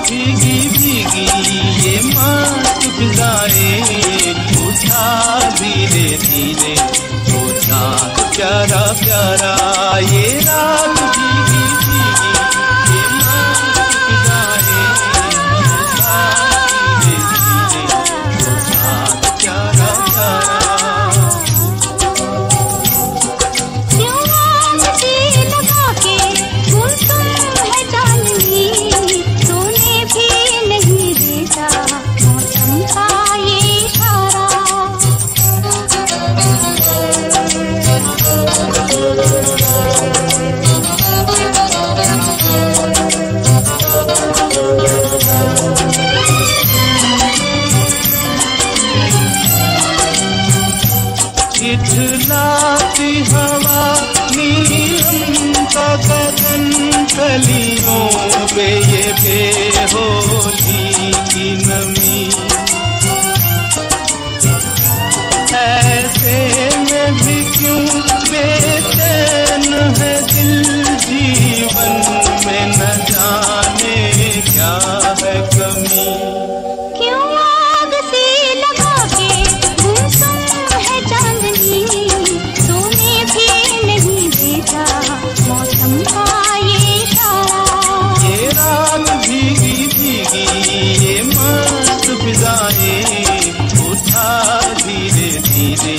भीगी भीगी ये मस्त फिजाएं, उठा धीरे धीरे वो चाँद प्यारा प्यारा। ये रात भीगी भीगी ये मस्त फिजाएं, उठा धीरे धीरे वो चाँद प्यारा प्यारा। इठलाती हवा नीलम का गगन, कलियों पे ये बेहोशी की नमी। ऐसे में भी क्यों बेचैन है दिल, जीवन में न जाने क्या है कमी। उठा धीरे धीरे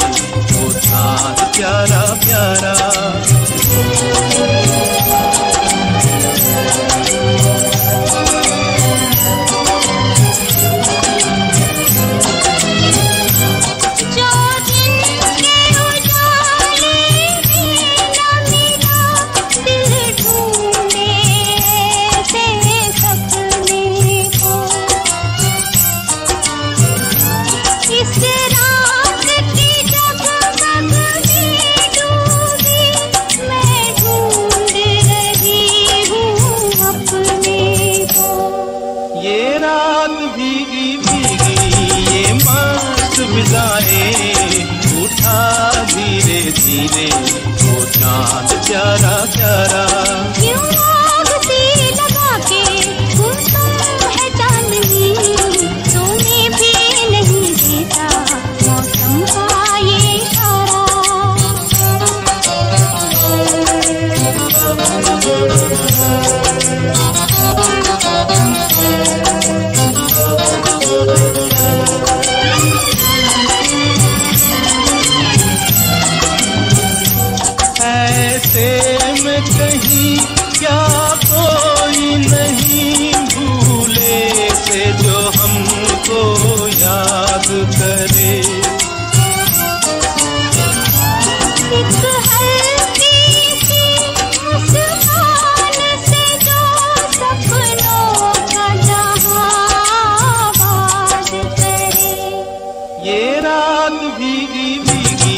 वो चाँद प्यारा प्यारा। ये रात भीगी भीगी ये मस्त फिजाएं, उठा धीरे धीरे वो चाँद प्यारा प्यारा। ऐसे में कहीं क्या कोई नहीं भूले से जो हमको याद करे। एक हल्की सी मुस्कान से जो सपनों का जहां आबाद करे। ये रात भीगी भीगी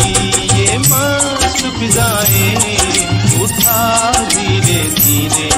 ये मस्त फिजाएं, उठा धीरे धीरे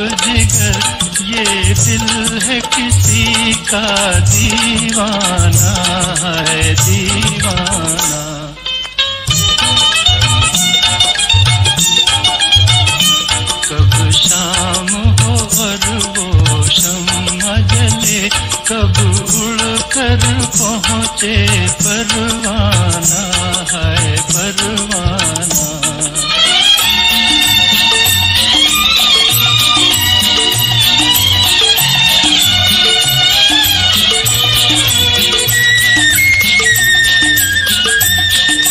जिगर, ये दिल है किसी का दीवाना है दीवाना। कब शाम हो और वो शम्मा जले, कब उड़ कर पहुँचे परवाना है परवाना।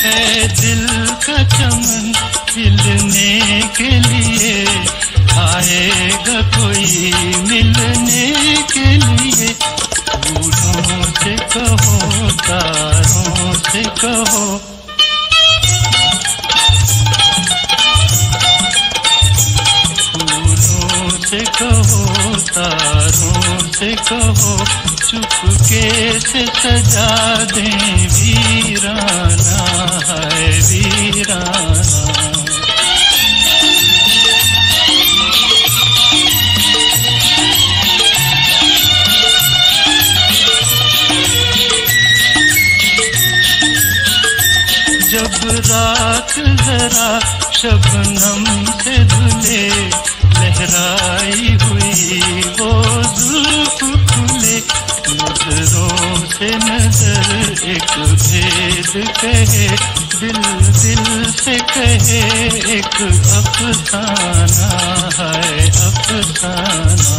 है दिल का चमन खिलने के लिए, आएगा कोई मिलने के लिए। फूलों से कहो तारों से कहो, फूलों से कहो तारों से कहो, चुपके से सजा दें वीराना है वीराना। जब रात जरा शबनम से धुले, लहराई हुई वो जुल्फ खुले। नजरों से नजर एक भेद कहे, दिल दिल से कहे एक अफसाना है अफसाना।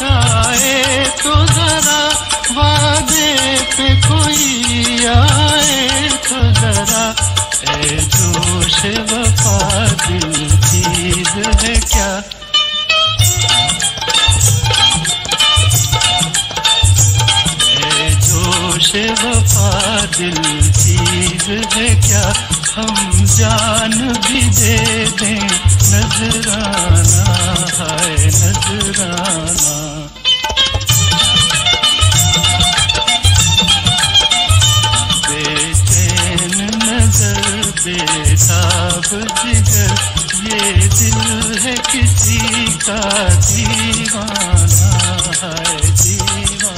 आए तो जरा वादे पे कोई आए तो जरा, ऐ जोश वफा दिल चीज है क्या। ऐ जोश वफा दिल चीज है क्या, हम जान भी दे दें नजराना है नजराना। बेचैन नजर बेताब जिगर, ये दिल है किसी का दीवाना है दीवाना।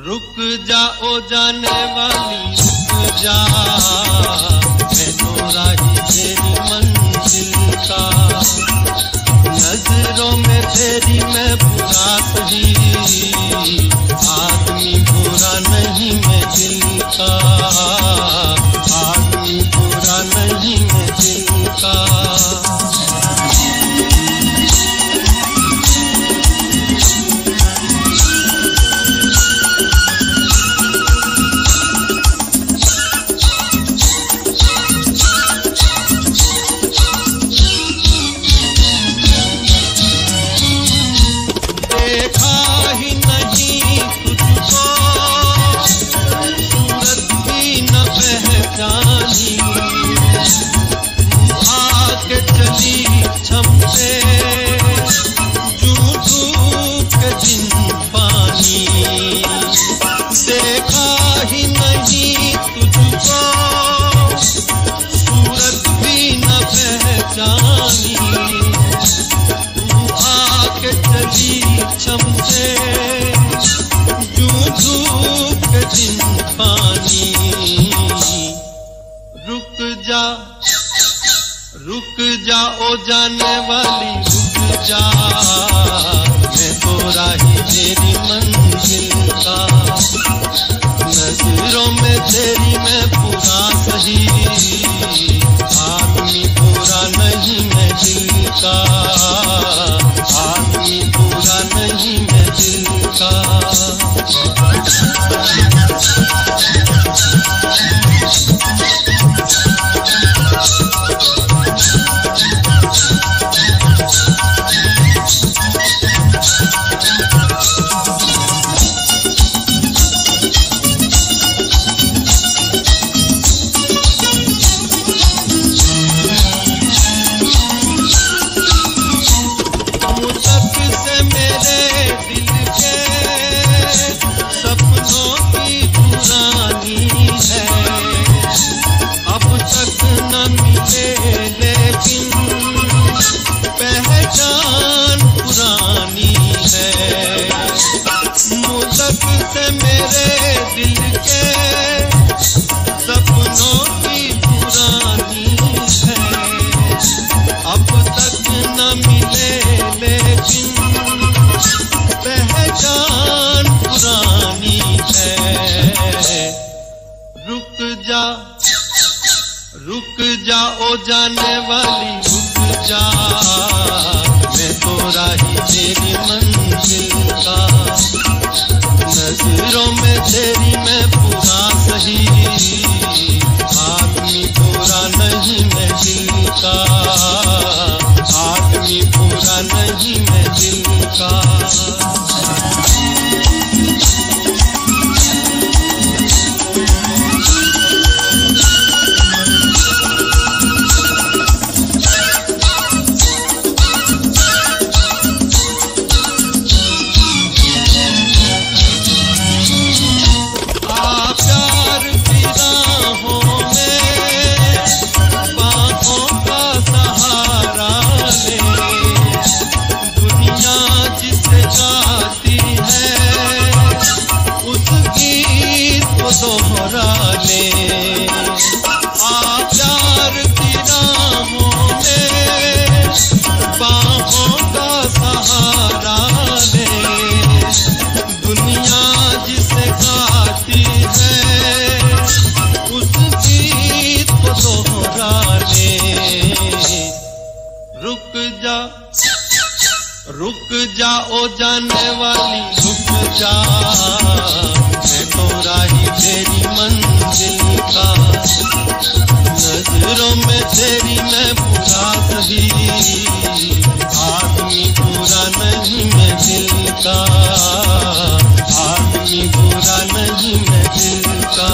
रुक जा ओ जाने वाली रुक जा, मैं तो राही तेरी मंजिल का। नजरों में तेरी मैं बुरा सही, आदमी बुरा नहीं मैं दिल का, आदमी बुरा नहीं मैं दिल का। रुक जा ओ जाने वाली रुक जा, मैं तो राही तेरी मंजिल का। नजरों में तेरी मैं बुरा सही, आदमी बुरा नहीं मैं दिल का, आदमी बुरा नहीं मैं दिल का। रुक जा ओ जाने वाली रुक जा, मैं तो राही तेरी मंजिल का। नजरों में तेरी मैं बुरा सही, आदमी बुरा नहीं मैं दिल का, आदमी बुरा नहीं मैं दिल का। रुक जा ओ जाने वाली रुक जा, मैं तो राही तेरी मंजिल का। नजरों में तेरी मैं बुरा सही, आदमी बुरा नहीं मैं दिल का, आदमी बुरा नहीं मैं दिल का।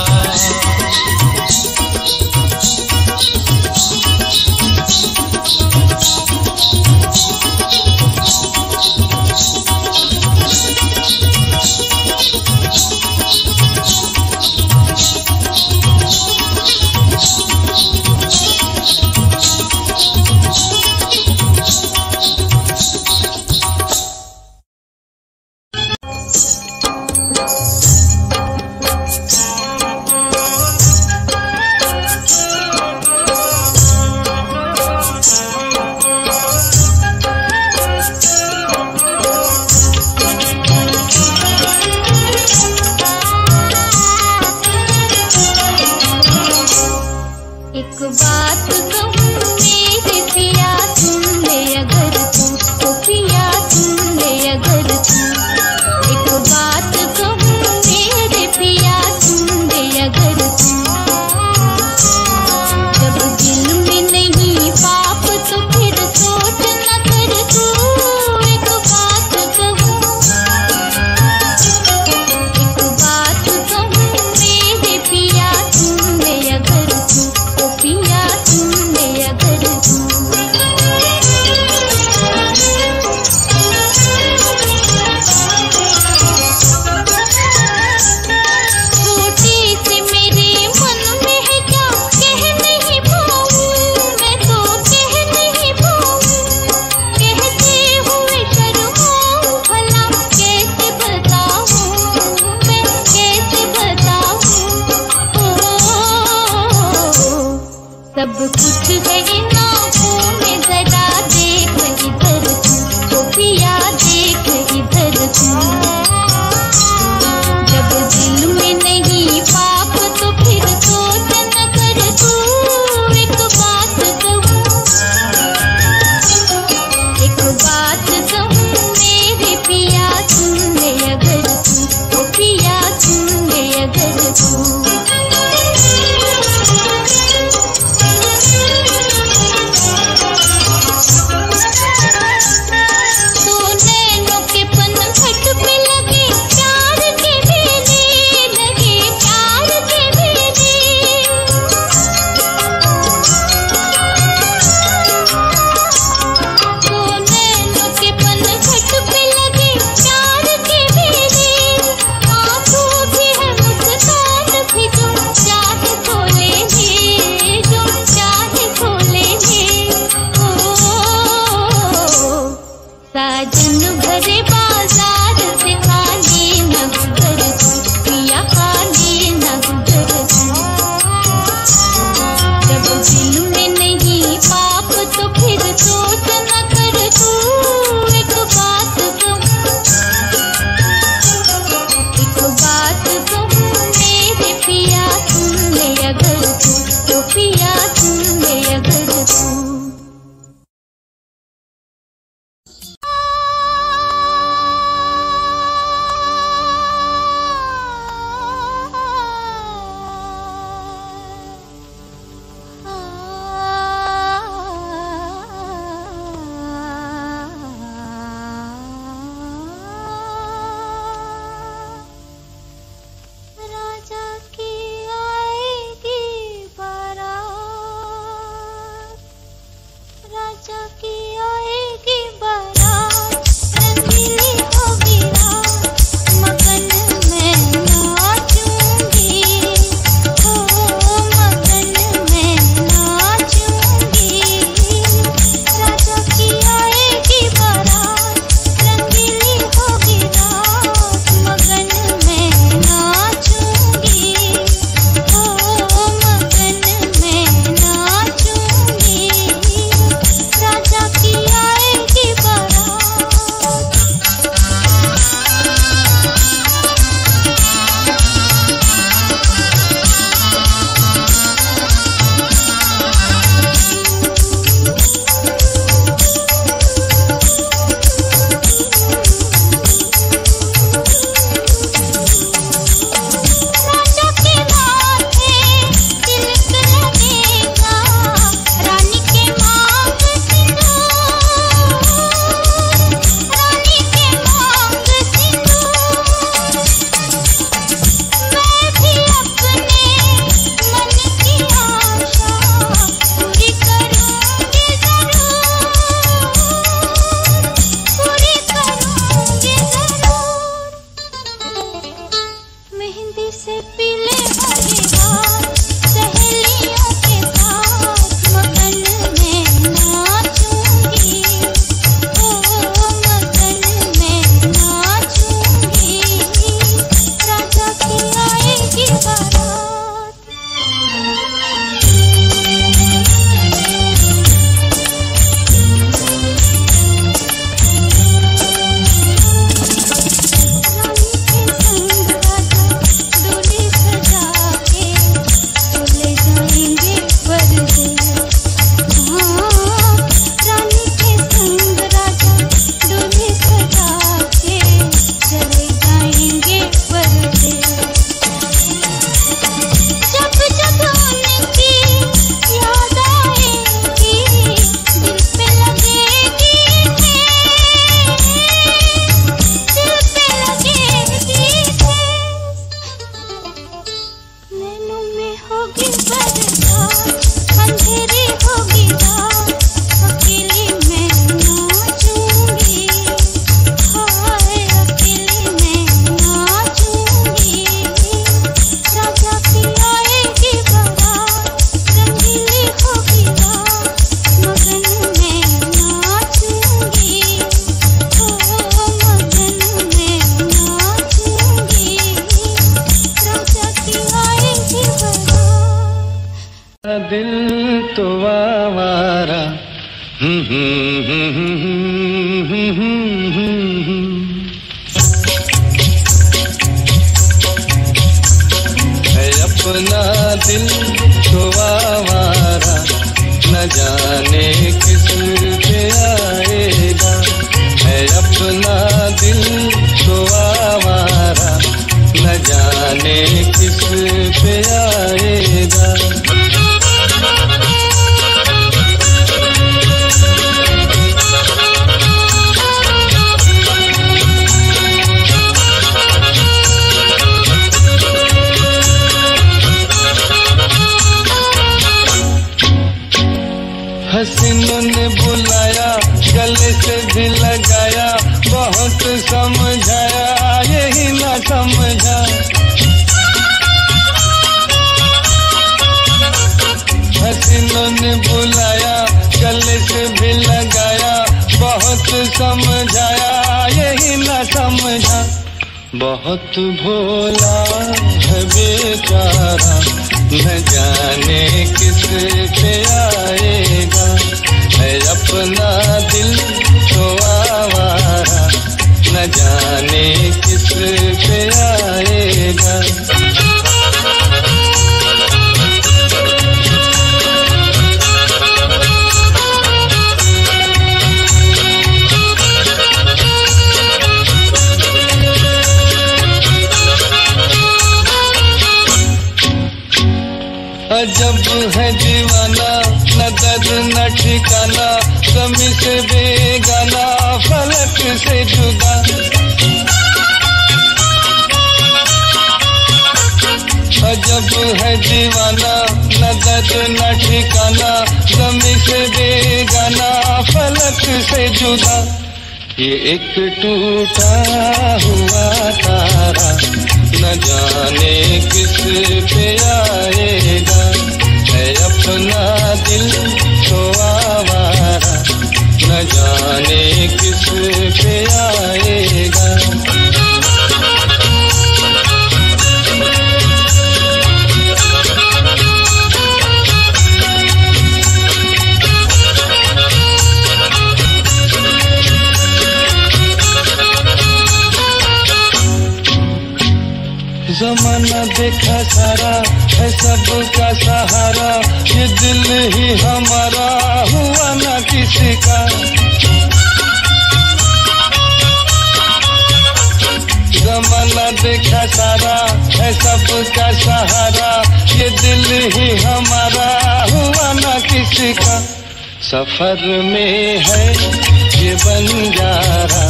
कुछ है इन आँखों में जरा देख इधर तू, ओ पिया देख इधर तू। जब दिल में नहीं पाप तो फिर सोच न कर तू। एक बात कहूँ मेरे पिया सुन ले अगर तू, ओ पिया सुन ले अगर तू। दिल तो आवारा। है अपना दिल तो आवारा, न जाने किस पे आएगा। है अपना दिल तो आवारा, न जाने किस पे आएगा। हसीनों ने बुलाया, गले से भी लगाया, बहुत समझाया यही ना समझा। हसीनों ने बुलाया, गले से भी लगाया, बहुत समझाया यही ना समझा। बहुत भोला है बेचारा, न जाने किस पे आएगा। है अपना दिल तो आवारा, न जाने किस पे आएगा। अजब है दीवाना, न दर्द न ठिकाना, गमी से बेगाना, फलक से जुदा। अजब है दीवाना, न दर्द न ठिकाना, गमी से बेगाना, फलक से जुदा। ये एक टूटा हुआ तारा, न जाने किस पे आएगा। है अपना दिल तो आवारा, न जाने किस पे आएगा। जमाना देखा सारा है सबका सहारा, ये दिल ही हमारा हुआ ना किसी का। जमाना देखा सारा है सबका सहारा, ये दिल ही हमारा हुआ ना किसी का। सफर में है ये बंजारा,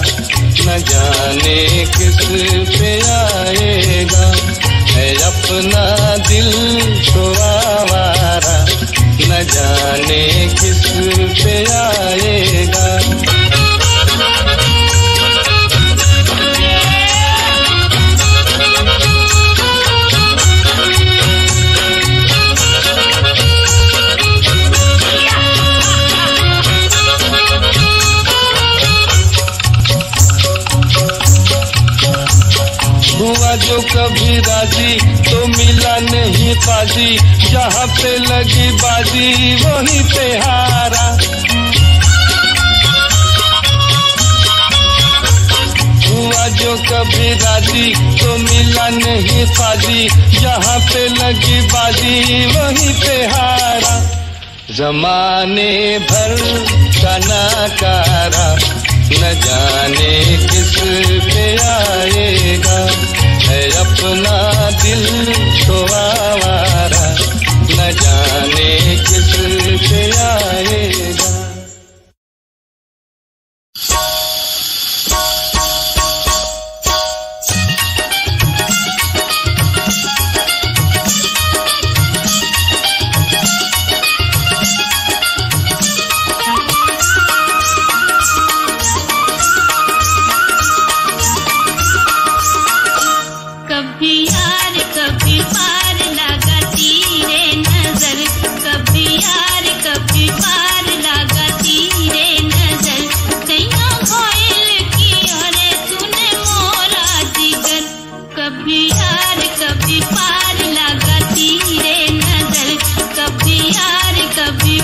न जाने किस पे आएगा। है अपना दिल तो आवारा, न जाने किस पे आएगा। हुआ जो कभी राजी तो मिला नहीं पाजी, जहाँ पे लगी बाजी वहीं पे हारा। हुआ जो कभी राजी तो मिला नहीं पाजी, जहाँ पे लगी बाजी वहीं पे हारा। जमाने भर का नाकारा, न जाने किस पे आएगा। है अपना दिल तो आवारा, न जाने किस पे आएगा। कभी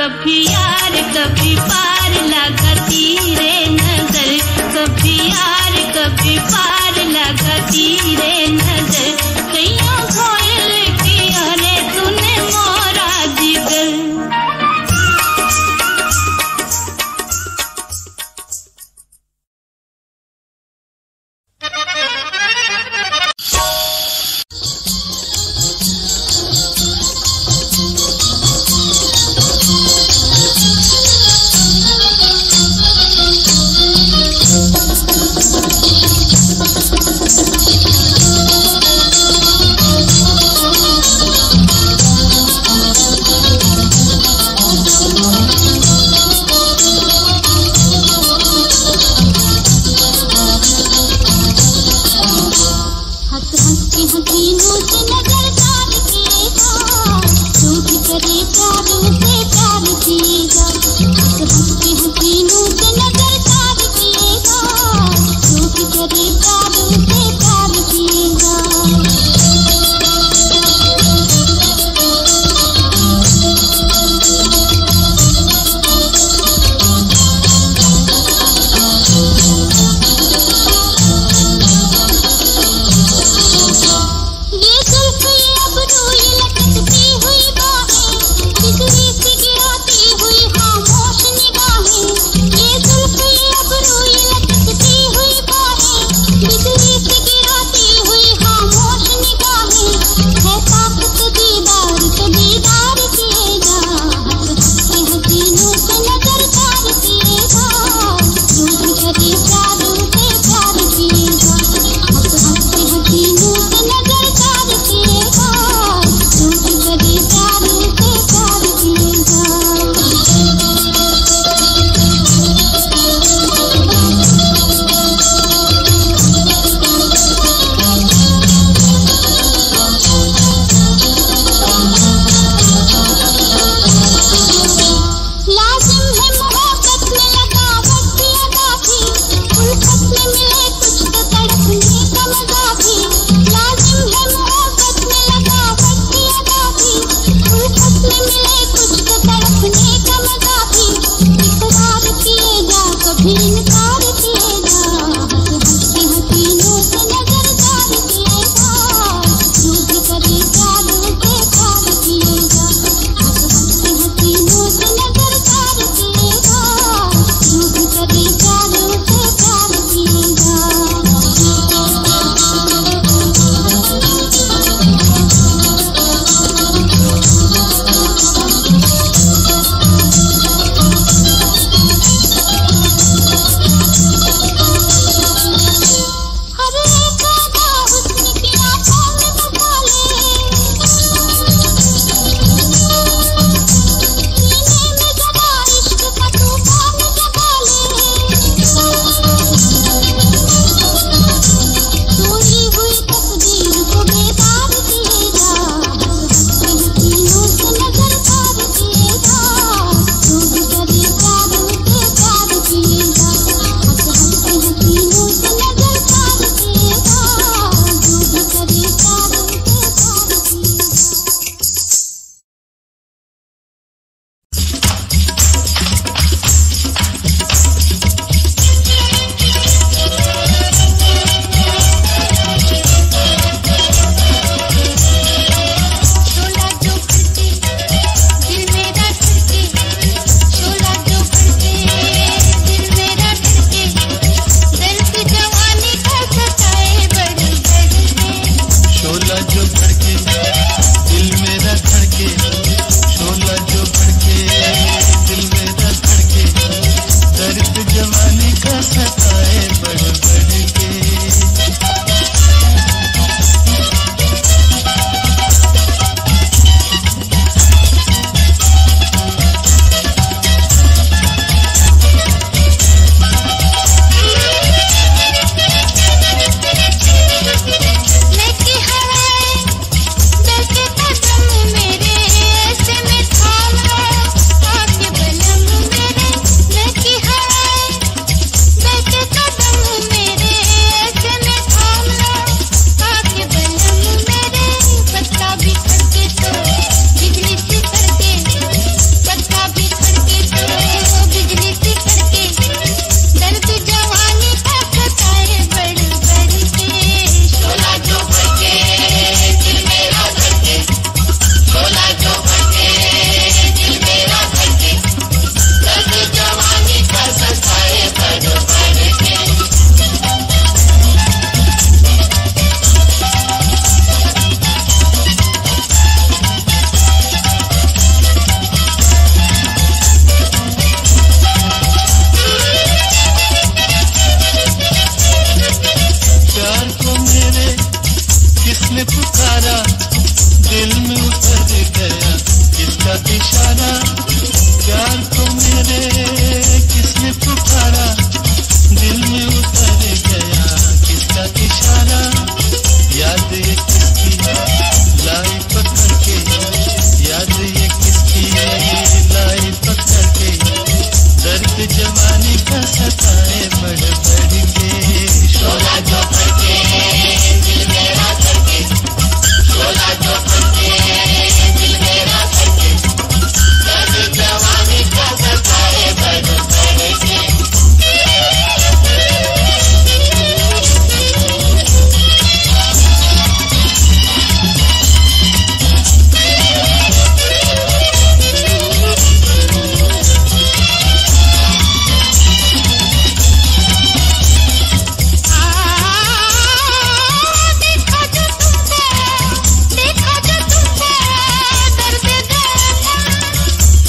कभी यार कभी पार लगाती रे नजर, कभी यार कभी पार लगाती रे नजर, कैया घोल किया रे तूने मोरा जिगर।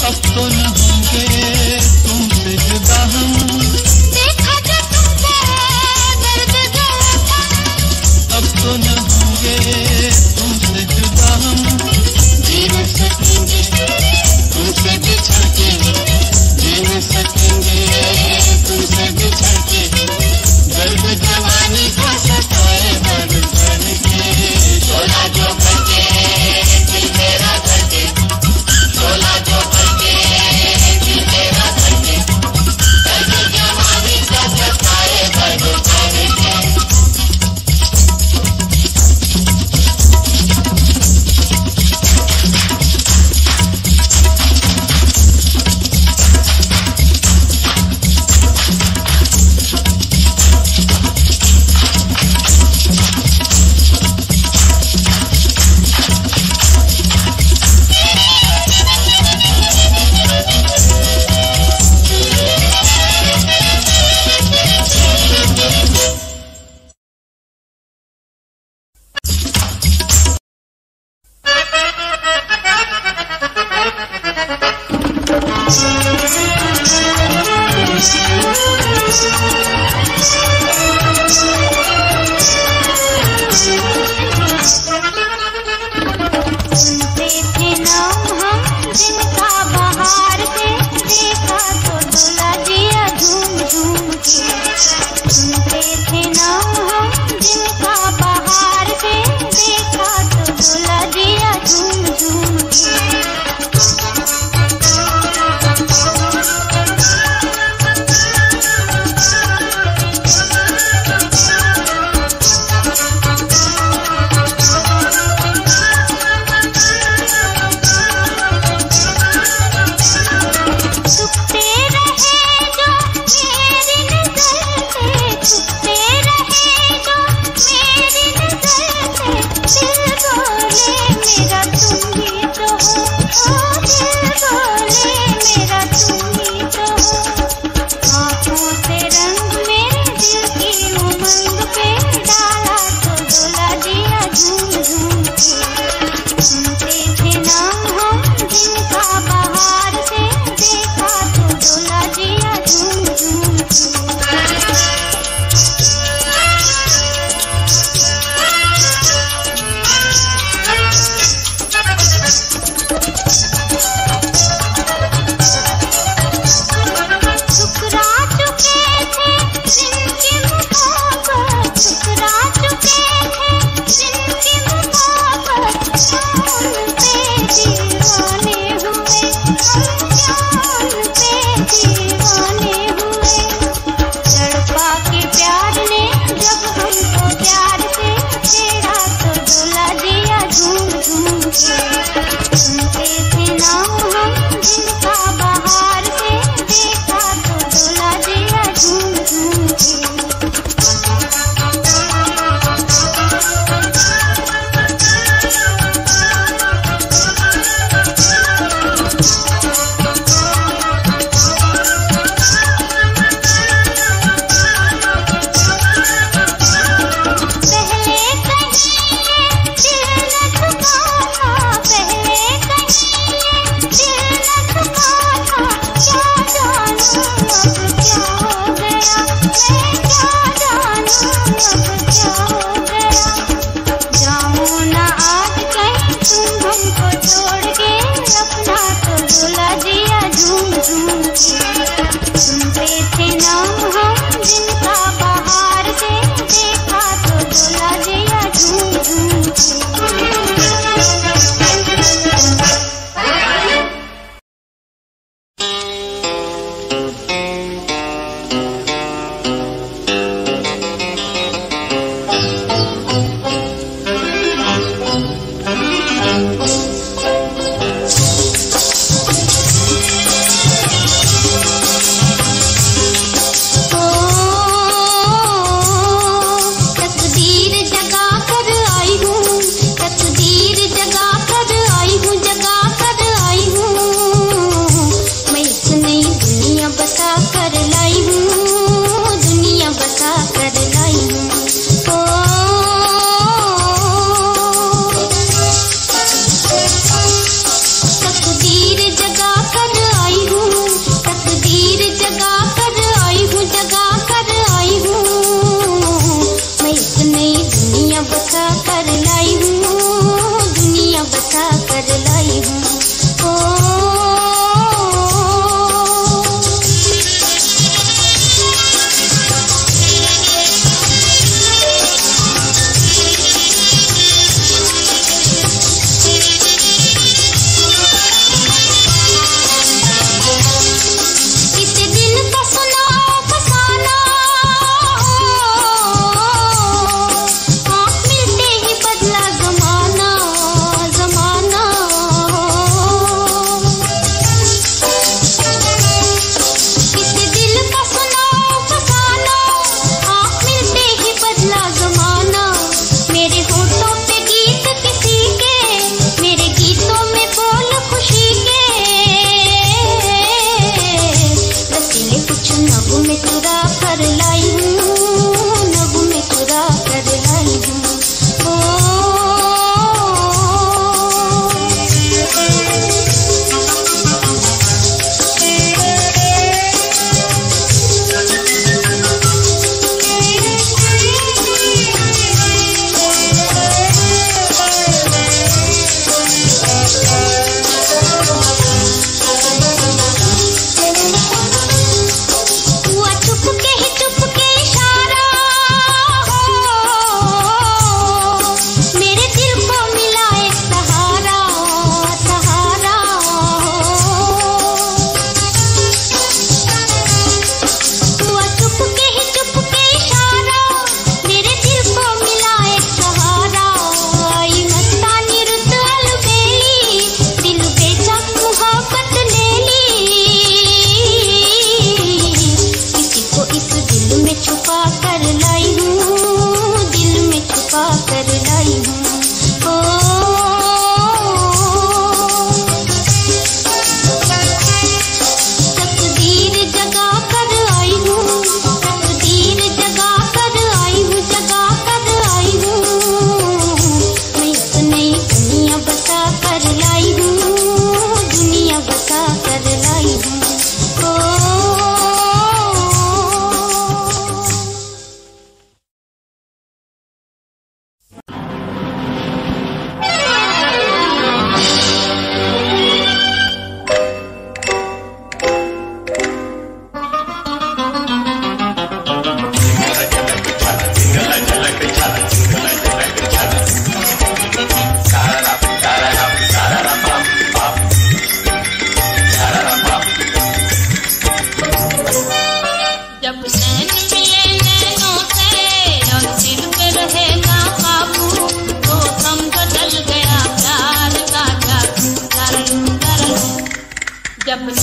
अब तो न होंगे तुमसे जुदा हम, देखा जो तुमसे दर्द जो था, अब तो न होंगे तुमसे जुदा हम, जी न सकेंगे तुमसे बिछड़ के, जी न सकेंगे तुमसे बिछड़ के, दर्द जवानी का सताए बढ़ बढ़ के, शोला जो भटके दिल मेरा धड़के, शोला जो भटके दिल मेरा धड़के, दर्द जवानी का सताए बढ़ बढ़ के।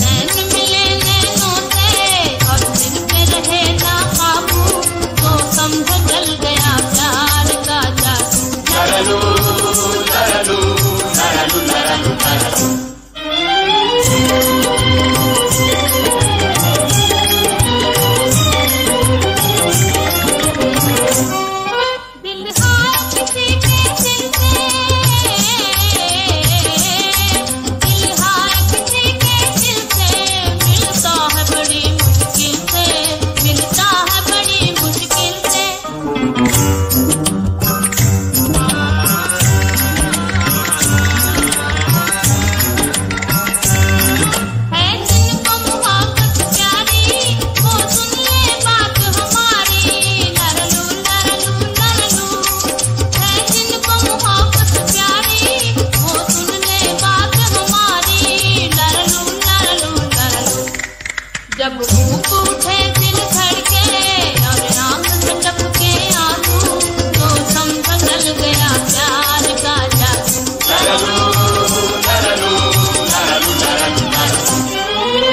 नैन मिले नैनों से और दिल पे रहे ना काबू तो समझ जल गया प्यार का जादू। लरलू लरलू लरलू लरलू लरलू। जब भूख उठे दिल धड़के और आंख में टपके आंसू तो समझ जल गया प्यार का जादू। लरलू लरलू लरलू लरलू लरलू।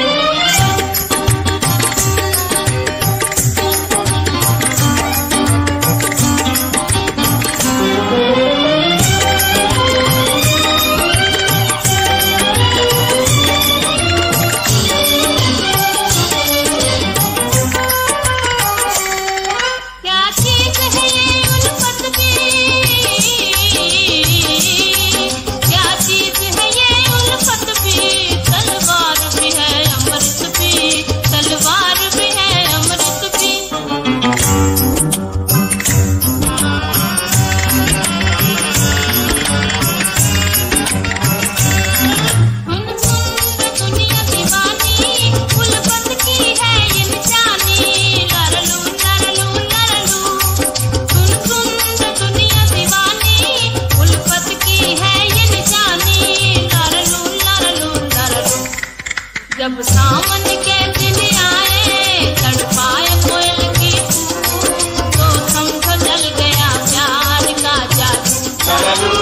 जब सावन के दिन आए तड़पाए कोयल की कूक तो समझ जल गया प्यार का जादू। लरलू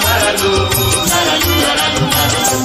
लरलू लरलू लरलू लरलू।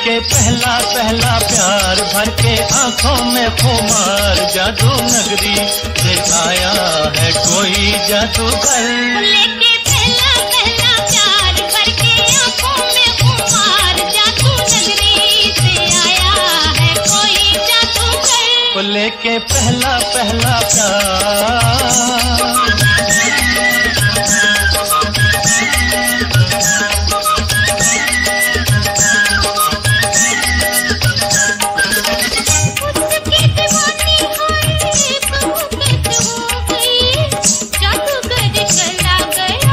लेके पहला पहला प्यार भर के आंखों में खुमार, जादू नगरी से आया है कोई जादूगर। लेके पहला पहला प्यार भर के आंखों में खुमार, जादू नगरी से आया है कोई जादूगर। लेके पहला पहला प्यार लेके पहला पहला प्यार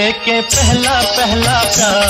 लेके पहला पहला प्यार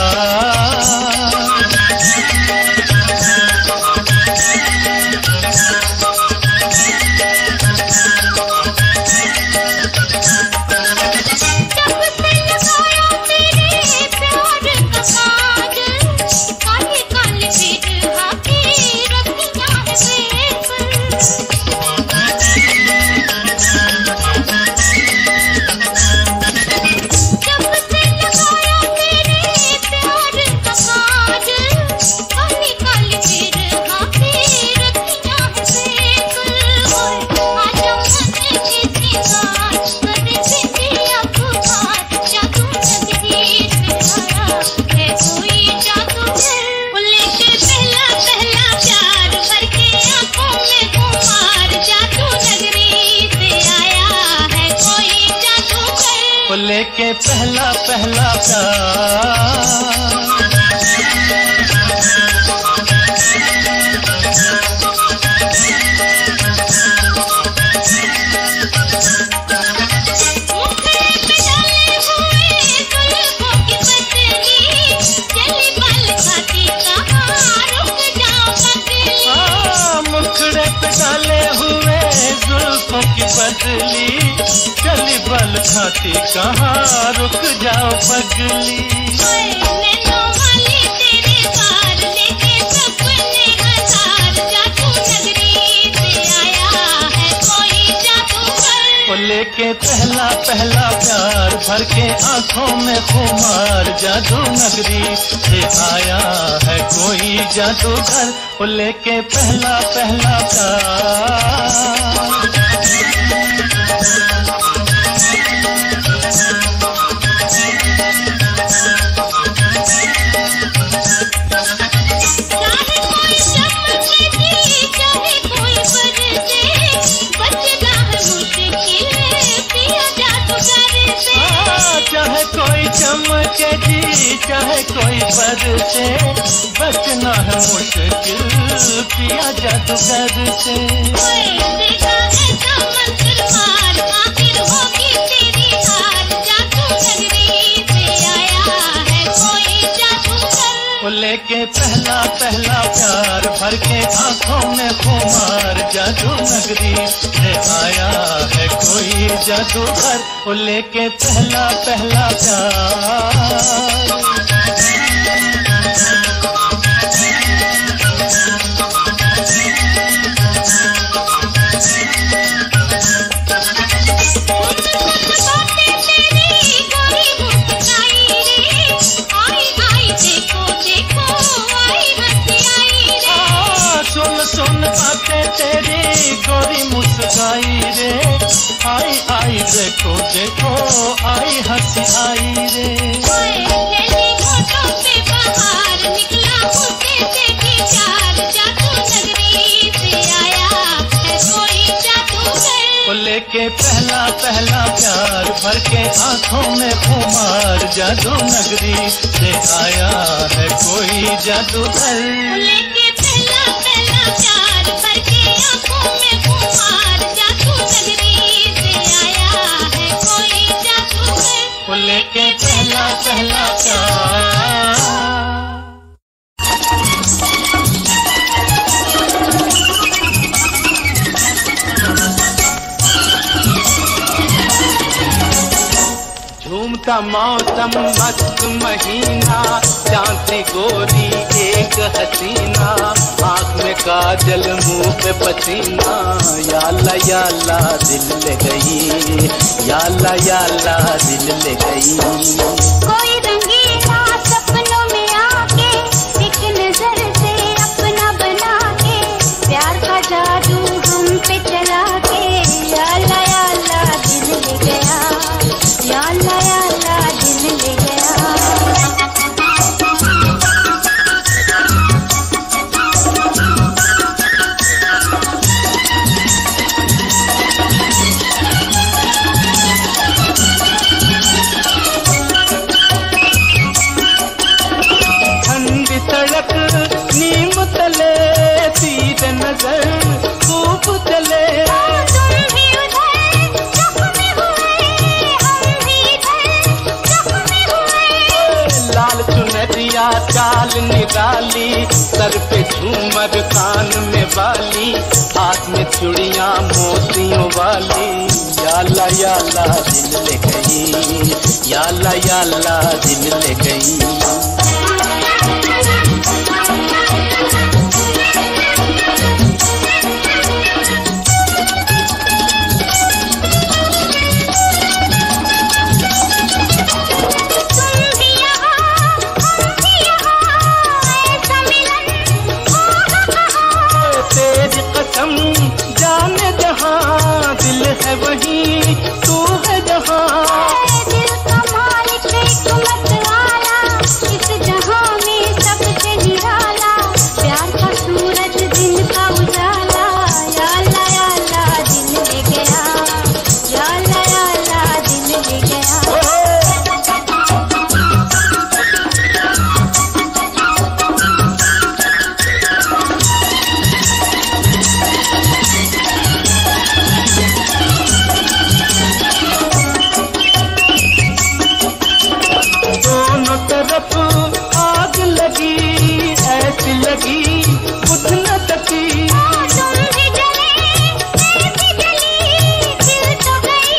लेके पहला पहला प्यार मुखड़े पे डाले हुए जुल्फों की बदली, चली बल खाती कहाँ रुक जाओ पगली। लेके पहला पहला प्यार भर के आंखों में खुमार, जादू नगरी से आया है कोई जादूगर। लेके पहला पहला प्यार चमके जी चाहे कोई बरसे, बचना है मुश्किल पिया जादूगर से। वो लेके पहला पहला प्यार भर के आंखों में खुमार जादू नगरी से आया है कोई जादूगर। वो लेके पहला पहला प्यार। तेरी गोरी मुस्काई रे, आई आई देखो देखो आई हंसी आई रे। होठों पे बाहर निकला मुझसे देखी प्यार जादू नगरी से आया है कोई जादूगर। वो लेके पहला पहला प्यार भर के आंखों में खुमार जादू नगरी से आया है कोई जादूगर। लेके पहला पहला प्यार भर के आंखों में खुमार जादू नगरी से आया है कोई जादूगर। वो लेके पहला पहला प्यार। झूमता मौसम मस्त महीना, चांदी गोरी एक हसीना, आँख में काजल मुंह पे पसीना, याला याला दिल ले गई, याला याला दिल ले गई। कोई रंगीला सपनों में आके एक नजर से अपना बना के, प्यार का जादू हम पे चला के, याला याला दिल ले गया, याला याला दिल ले गया। ठंडी सड़क नीम तले तीर नजर खूब चले, चुनरिया चाल निराली, सर पे झूमर कान में बाली, हाथ में चूड़ियां मोतियों वाली, याला याला दिल ले गई, याला याला दिल ले गई। जाने जहाँ दिल है वहीं तू है जहाँ, दिल का मालिक एक मतवाला, इस जहाँ में सबसे निराला, प्यार का सूरज दिन का उजाला, याला याला दिल ले गया, याला याला दिल ले गया। आग लगी ऐसी लगी बुझ न सकी, तुम भी जले मैं भी जली, दिल तो गई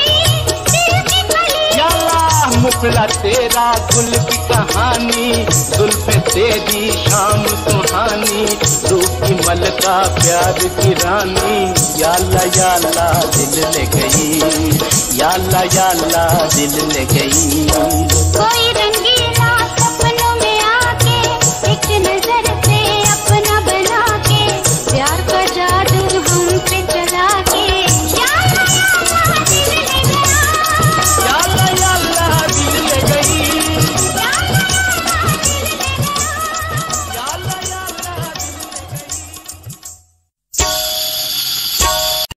दिल की कली। याला मुखड़ा तेरा गुल की कहानी, जुल्फे तेरी शाम सुहानी, रूप की मलका प्यार की रानी, याला याला दिल ले गई, याला याला दिल ले गई। कोई